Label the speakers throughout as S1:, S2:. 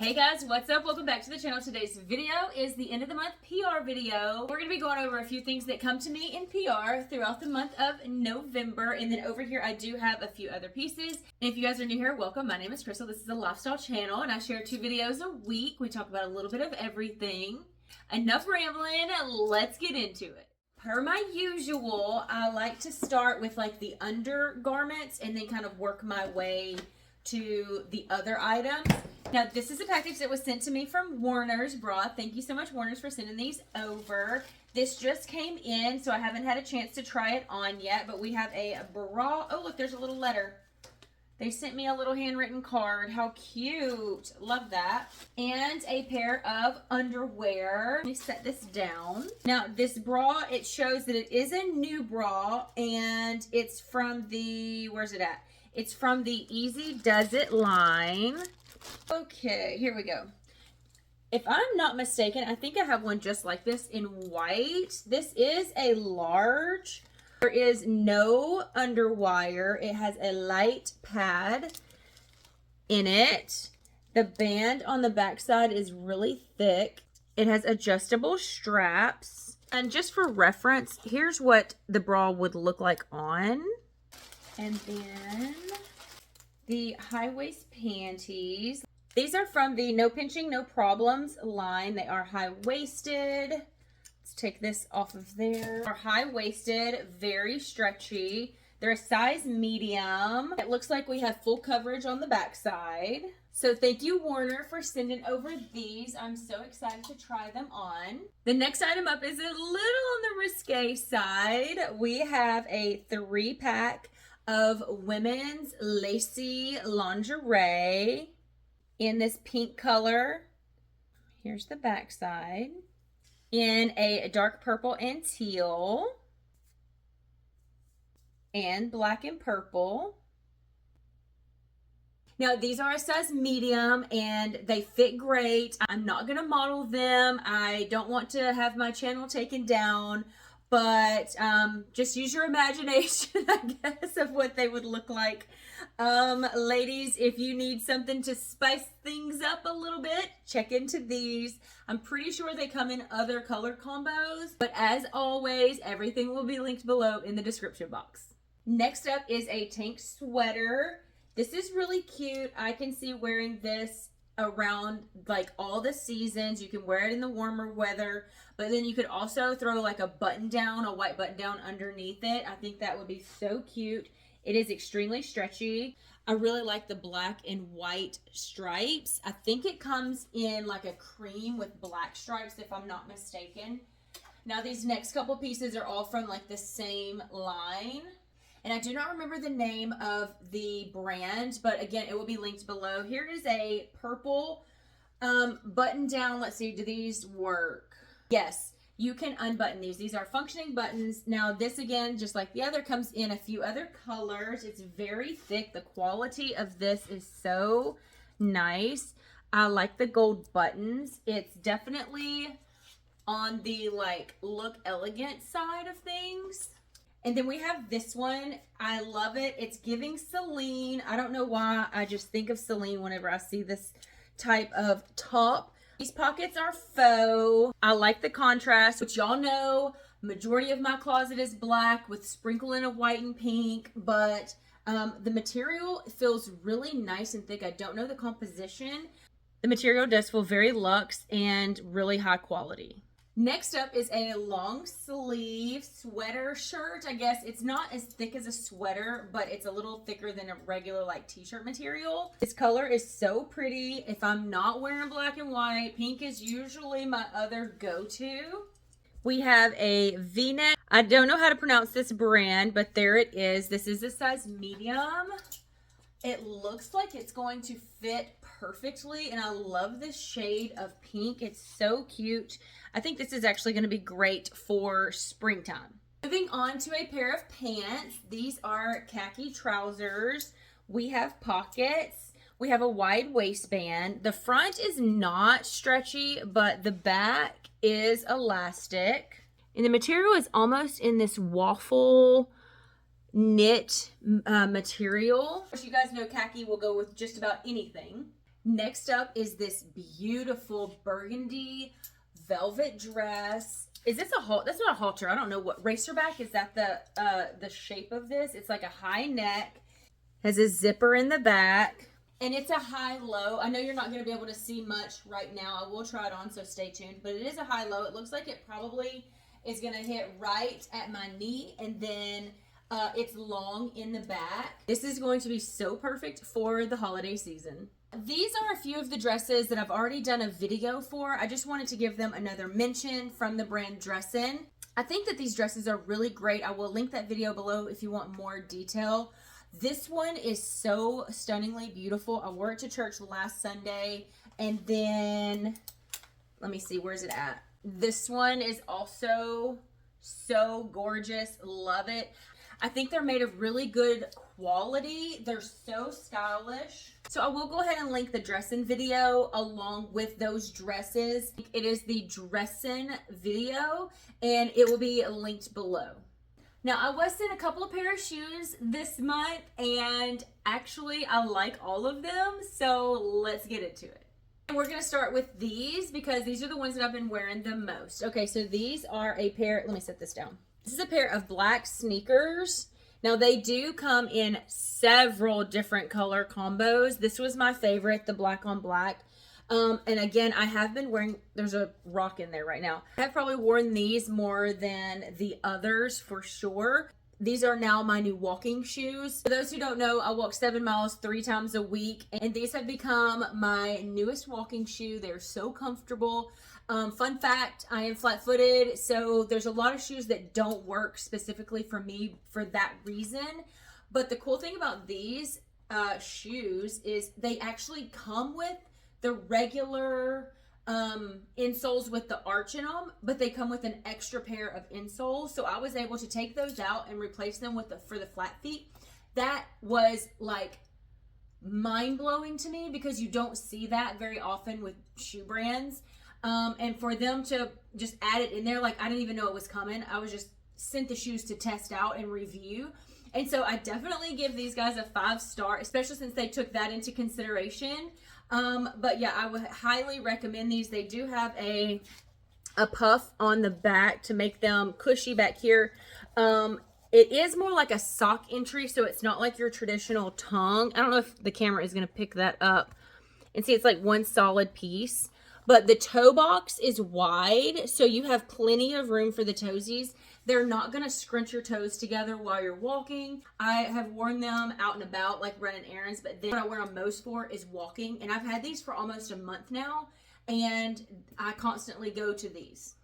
S1: Hey guys, what's up? Welcome back to the channel. Today's video is the end of the month PR video. We're going to be going over a few things that come to me in PR throughout the month of November. And then over here I do have a few other pieces. And if you guys are new here, welcome. My name is Krystal. This is a lifestyle channel and I share 2 videos a week. We talk about a little bit of everything. Enough rambling, let's get into it. Per my usual, I like to start with like the undergarments and then kind of work my way to the other items. Now, this is a package that was sent to me from Warner's Bra. Thank you so much, Warner's, for sending these over. This just came in, so I haven't had a chance to try it on yet, but we have a bra. Oh, look, there's a little letter. They sent me a little handwritten card. How cute. Love that. And a pair of underwear. Let me set this down. Now, this bra, it shows that it is a new bra, and it's from the, where's it at? It's from the Easy Does It line. Okay, here we go. If I'm not mistaken, I think I have one just like this in white. This is a large. There is no underwire. It has a light pad in it. The band on the back side is really thick. It has adjustable straps. And just for reference, here's what the bra would look like on. And then the high waist panties. These are from the No Pinching, No Problems line. They are high waisted. Let's take this off of there. They're high waisted, very stretchy. They're a size medium. It looks like we have full coverage on the back side. So thank you, Warner, for sending over these. I'm so excited to try them on. The next item up is a little on the risque side. We have a 3-pack of women's lacy lingerie in this pink color. Here's the back side. In a dark purple and teal. And black and purple. Now, these are a size medium and they fit great. I'm not going to model them. I don't want to have my channel taken down. But just use your imagination, I guess, of what they would look like. Ladies, if you need something to spice things up a little bit, check into these. I'm pretty sure they come in other color combos. But as always, everything will be linked below in the description box. Next up is a tank sweater. This is really cute. I can see wearing this around like all the seasons. You can wear it in the warmer weather, but then you could also throw like a button down, a white button down underneath it. I think that would be so cute. It is extremely stretchy. I really like the black and white stripes. I think it comes in like a cream with black stripes, if I'm not mistaken. Now these next couple pieces are all from like the same line. And I do not remember the name of the brand, but again, it will be linked below. Here is a purple button down. Let's see, do these work? Yes, you can unbutton these. These are functioning buttons. Now this again, just like the other, comes in a few other colors. It's very thick. The quality of this is so nice. I like the gold buttons. It's definitely on the like look elegant side of things. And then we have this one. I love it. It's giving Celine. I don't know why. I just think of Celine whenever I see this type of top. These pockets are faux. I like the contrast, which y'all know, majority of my closet is black with sprinkling of white and pink, but the material feels really nice and thick. I don't know the composition. The material does feel very luxe and really high quality. Next up is a long sleeve sweater shirt. I guess it's not as thick as a sweater, but it's a little thicker than a regular like t-shirt material. This color is so pretty. If I'm not wearing black and white, pink is usually my other go-to. We have a V-neck. I don't know how to pronounce this brand, but there it is. This is a size medium. It looks like it's going to fit perfectly, and I love this shade of pink. It's so cute. I think this is actually going to be great for springtime. Moving on to a pair of pants. These are khaki trousers. We have pockets. We have a wide waistband. The front is not stretchy, but the back is elastic. And the material is almost in this waffle knit material. As you guys know, khaki will go with just about anything. Next up is this beautiful burgundy velvet dress. Is this a halter? That's not a halter. I don't know what racerback is. That the shape of this? It's like a high neck, has a zipper in the back, and it's a high-low. I know you're not going to be able to see much right now. I will try it on, so stay tuned. But it is a high-low. It looks like it probably is going to hit right at my knee, and then it's long in the back. This is going to be so perfect for the holiday season. These are a few of the dresses that I've already done a video for. I just wanted to give them another mention from the brand Dressin. I think that these dresses are really great. I will link that video below if you want more detail. This one is so stunningly beautiful. I wore it to church last Sunday. And then, let me see, where's it at? This one is also so gorgeous. Love it. I think they're made of really good quality. They're so stylish. So I will go ahead and link the Dressin video along with those dresses. It is the Dressin video, and it will be linked below. Now, I was sent a couple of pair of shoes this month, and actually I like all of them, so let's get into it. And we're gonna start with these because these are the ones that I've been wearing the most. Okay, so these are a pair, let me set this down. This is a pair of black sneakers. Now, they do come in several different color combos. This was my favorite, the black on black. And again, I have been wearing, there's a rock in there right now. I have probably worn these more than the others for sure. These are now my new walking shoes. For those who don't know, I walk 7 miles 3 times a week, and these have become my newest walking shoe. They're so comfortable. Fun fact, I am flat-footed, so there's a lot of shoes that don't work specifically for me for that reason. But the cool thing about these shoes is they actually come with the regular insoles with the arch in them, but they come with an extra pair of insoles. So I was able to take those out and replace them with for the flat feet. That was like mind-blowing to me because you don't see that very often with shoe brands. And for them to just add it in there, like I didn't even know it was coming. I was just sent the shoes to test out and review. And so I definitely give these guys a 5-star, especially since they took that into consideration. But yeah, I would highly recommend these. They do have a puff on the back to make them cushy back here. It is more like a sock entry, so it's not like your traditional tongue. I don't know if the camera is going to pick that up. And see, it's like one solid piece. But the toe box is wide, so you have plenty of room for the toesies. They're not going to scrunch your toes together while you're walking. I have worn them out and about, like running errands, but then what I wear them most for is walking. And I've had these for almost a month now, and I constantly go to these.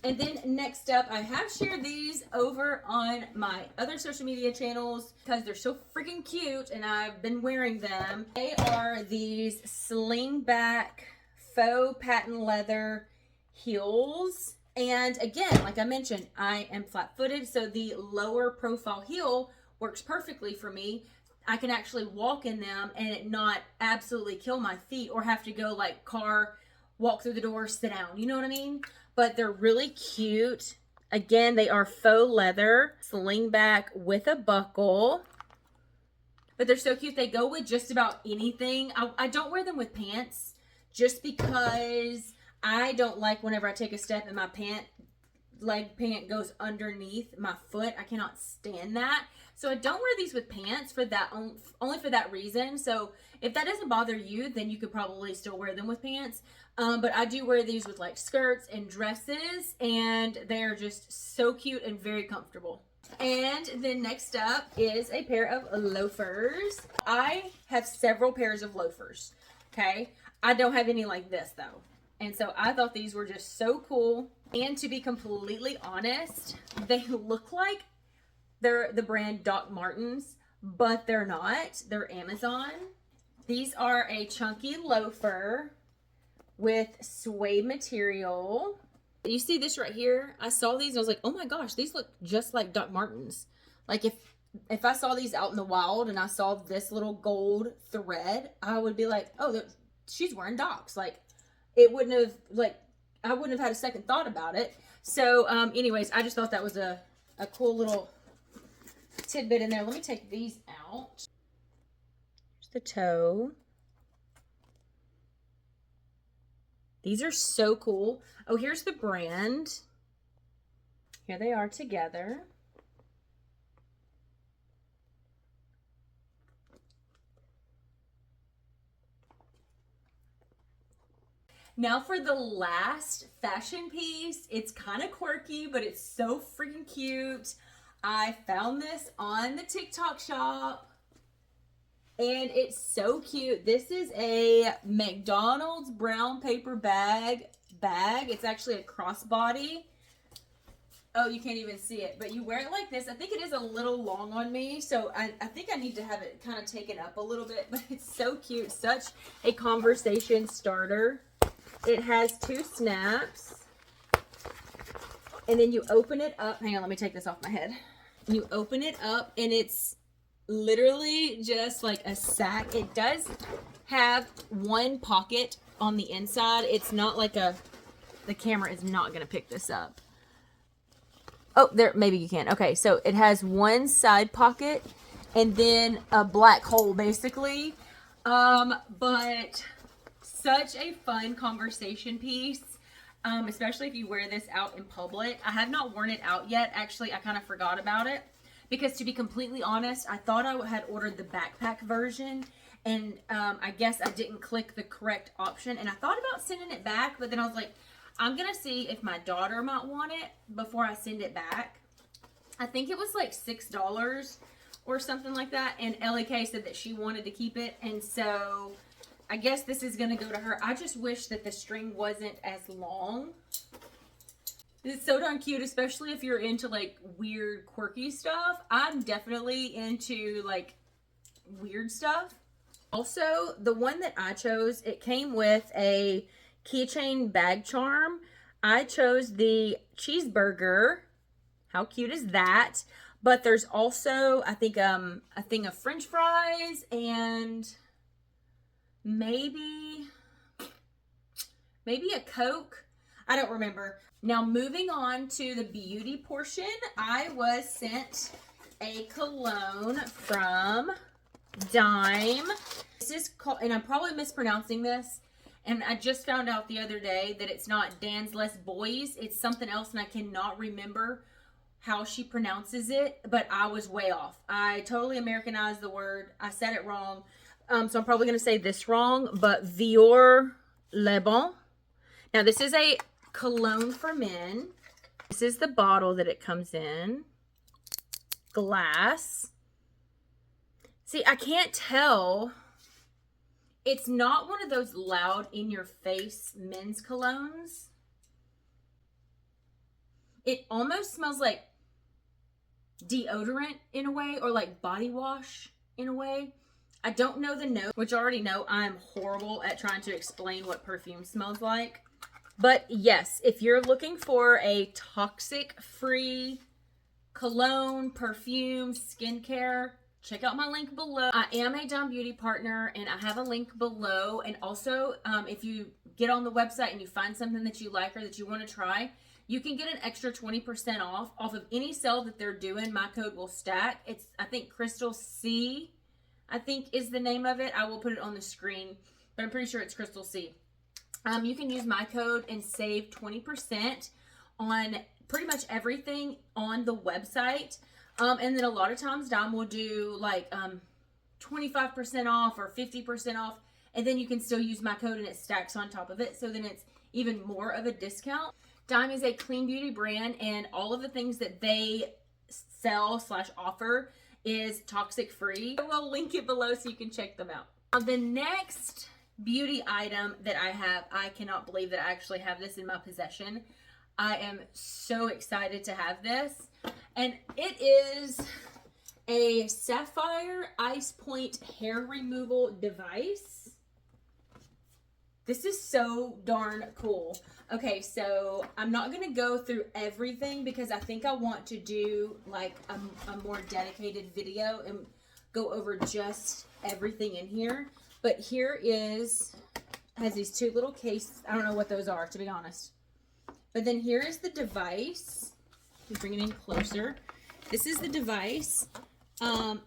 S1: And then next up, I have shared these over on my other social media channels because they're so freaking cute, and I've been wearing them. They are these Slingback faux patent leather heels. And again, like I mentioned, I am flat-footed, so the lower profile heel works perfectly for me. I can actually walk in them and it not absolutely kill my feet or have to go like car, walk through the door, sit down. You know what I mean? But they're really cute. Again, they are faux leather, slingback with a buckle. But they're so cute. They go with just about anything. I don't wear them with pants just because I don't like whenever I take a step and my leg pant goes underneath my foot. I cannot stand that. So I don't wear these with pants for that, only for that reason. So if that doesn't bother you, then you could probably still wear them with pants. But I do wear these with like skirts and dresses, and they are just so cute and very comfortable. And then next up is a pair of loafers. I have several pairs of loafers, okay? I don't have any like this though. And so I thought these were just so cool. And to be completely honest, they look like they're the brand Doc Martens, but they're not. They're Amazon. These are a chunky loafer with suede material. You see this right here? I saw these and I was like, oh my gosh, these look just like Doc Martens. Like if I saw these out in the wild and I saw this little gold thread, I would be like, oh, she's wearing Docs. Like it wouldn't have, like, I wouldn't have had a second thought about it. So anyways, I just thought that was a cool little tidbit in there. Let me take these out. Here's the toe. These are so cool. Oh, here's the brand. Here they are together. Now for the last fashion piece. It's kind of quirky, but it's so freaking cute. I found this on the TikTok shop. And it's so cute. This is a McDonald's brown paper bag. It's actually a crossbody. Oh, you can't even see it, but you wear it like this. I think it is a little long on me, so I think I need to have it kind of taken up a little bit, but it's so cute. Such a conversation starter. It has 2 snaps, and then you open it up. Hang on, let me take this off my head. You open it up, and it's literally just like a sack. It does have 1 pocket on the inside. It's not like the camera is not going to pick this up. Oh, there, maybe you can. Okay, so it has 1 side pocket and then a black hole basically. But such a fun conversation piece. Especially if you wear this out in public. I have not worn it out yet. Actually, I kind of forgot about it. Because to be completely honest, I thought I had ordered the backpack version, and I guess I didn't click the correct option, and I thought about sending it back, but then I was like, I'm going to see if my daughter might want it before I send it back. I think it was like $6 or something like that, and LAK said that she wanted to keep it, and so I guess this is going to go to her. I just wish that the string wasn't as long. It's so darn cute, especially if you're into like weird, quirky stuff. I'm definitely into like weird stuff. Also, the one that I chose, it came with a keychain bag charm. I chose the cheeseburger. How cute is that? But there's also, I think, a thing of French fries and maybe a Coke. I don't remember. Now, moving on to the beauty portion, I was sent a cologne from Dime. This is called, and I'm probably mispronouncing this, and I just found out the other day that it's not Dan's Less Boys. It's something else, and I cannot remember how she pronounces it, but I was way off. I totally Americanized the word. I said it wrong. So I'm probably going to say this wrong, but Vior Le Bon. Now, this is a cologne for men. This is the bottle that it comes in. Glass. See, I can't tell. It's not one of those loud in-your-face men's colognes. It almost smells like deodorant in a way, or like body wash in a way. I don't know the note, which I already know I'm horrible at trying to explain what perfume smells like. But yes, if you're looking for a toxic-free cologne, perfume, skincare, check out my link below. I am a Dime Beauty partner, and I have a link below. And also, if you get on the website and you find something that you like or that you want to try, you can get an extra 20% off of any sale that they're doing. My code will stack. It's, I think, KrystalC, I think is the name of it. I will put it on the screen, but I'm pretty sure it's KrystalC. You can use my code and save 20% on pretty much everything on the website. And then a lot of times Dime will do like 25% off or 50% off. And then you can still use my code and it stacks on top of it. So then it's even more of a discount. Dime is a clean beauty brand, and all of the things that they sell / offer is toxic free. I will link it below so you can check them out. Now, the next beauty item that I have, I cannot believe that I actually have this in my possession. I am so excited to have this, and it is a sapphire ice point hair removal device. This is so darn cool. Okay, so I'm not going to go through everything because I think I want to do like a more dedicated video and go over just everything in here. But here has these 2 little cases. I don't know what those are, to be honest. But then here is the device. Let me bring it in closer. This is the device.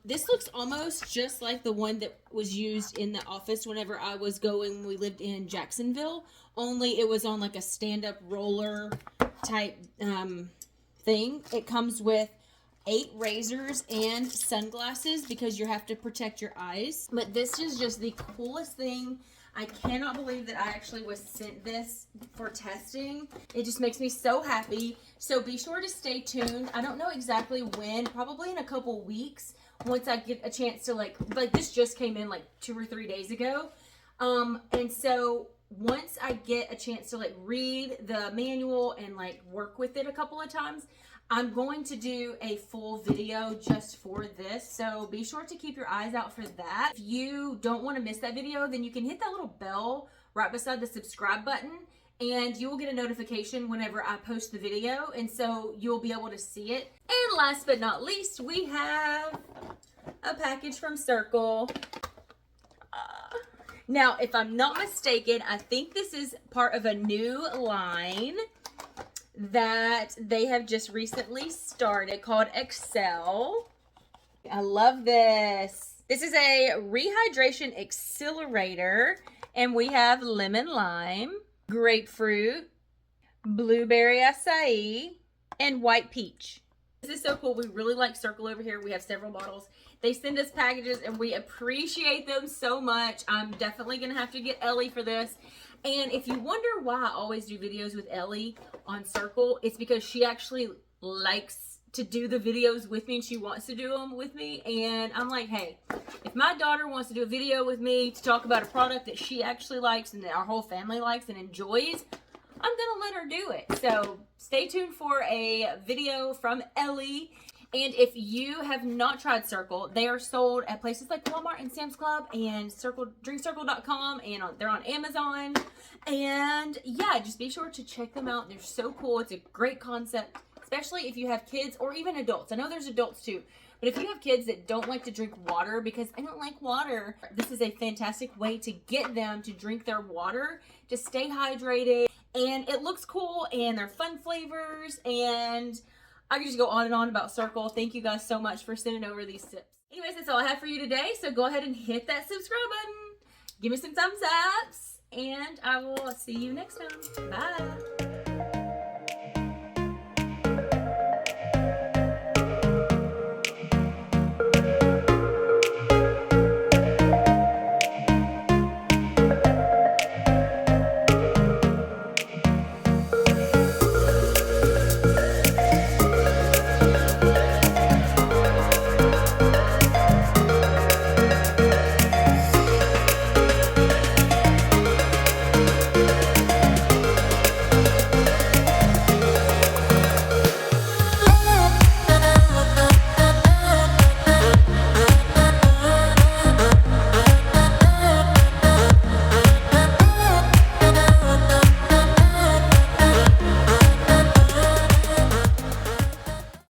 S1: This looks almost just like the one that was used in the office whenever I was going when we lived in Jacksonville, only it was on like a stand-up roller type thing. It comes with 8 razors and sunglasses because you have to protect your eyes. But this is just the coolest thing. I cannot believe that I actually was sent this for testing. It just makes me so happy. So be sure to stay tuned. I don't know exactly when, probably in a couple weeks, once I get a chance to like this just came in like 2 or 3 days ago. And so once I get a chance to like read the manual and like work with it a couple of times, I'm going to do a full video just for this, so be sure to keep your eyes out for that. If you don't want to miss that video, then you can hit that little bell right beside the subscribe button, and you will get a notification whenever I post the video, and so you'll be able to see it. And last but not least, we have a package from Cirkul. Now, if I'm not mistaken, I think this is part of a new line that they have just recently started called Excel. I love this. This is a rehydration accelerator, and we have lemon lime, grapefruit, blueberry acai, and white peach. This is so cool. We really like Cirkul over here. We have several bottles. They send us packages and we appreciate them so much. I'm definitely gonna have to get Ellie for this. And if you wonder why I always do videos with Ellie on Cirkul, it's because she actually likes to do the videos with me and she wants to do them with me. And I'm like, hey, if my daughter wants to do a video with me to talk about a product that she actually likes and that our whole family likes and enjoys, I'm gonna let her do it. So stay tuned for a video from Ellie. And if you have not tried Cirkul, they are sold at places like Walmart and Sam's Club and drinkcirkul.com, and they're on Amazon. And yeah, just be sure to check them out. They're so cool. It's a great concept, especially if you have kids or even adults. I know there's adults too, but if you have kids that don't like to drink water, because I don't like water, this is a fantastic way to get them to drink their water, to stay hydrated. And it looks cool, and they're fun flavors, and I can just go on and on about Cirkul. Thank you guys so much for sending over these tips. Anyways, that's all I have for you today. So go ahead and hit that subscribe button. Give me some thumbs ups. And I will see you next time. Bye.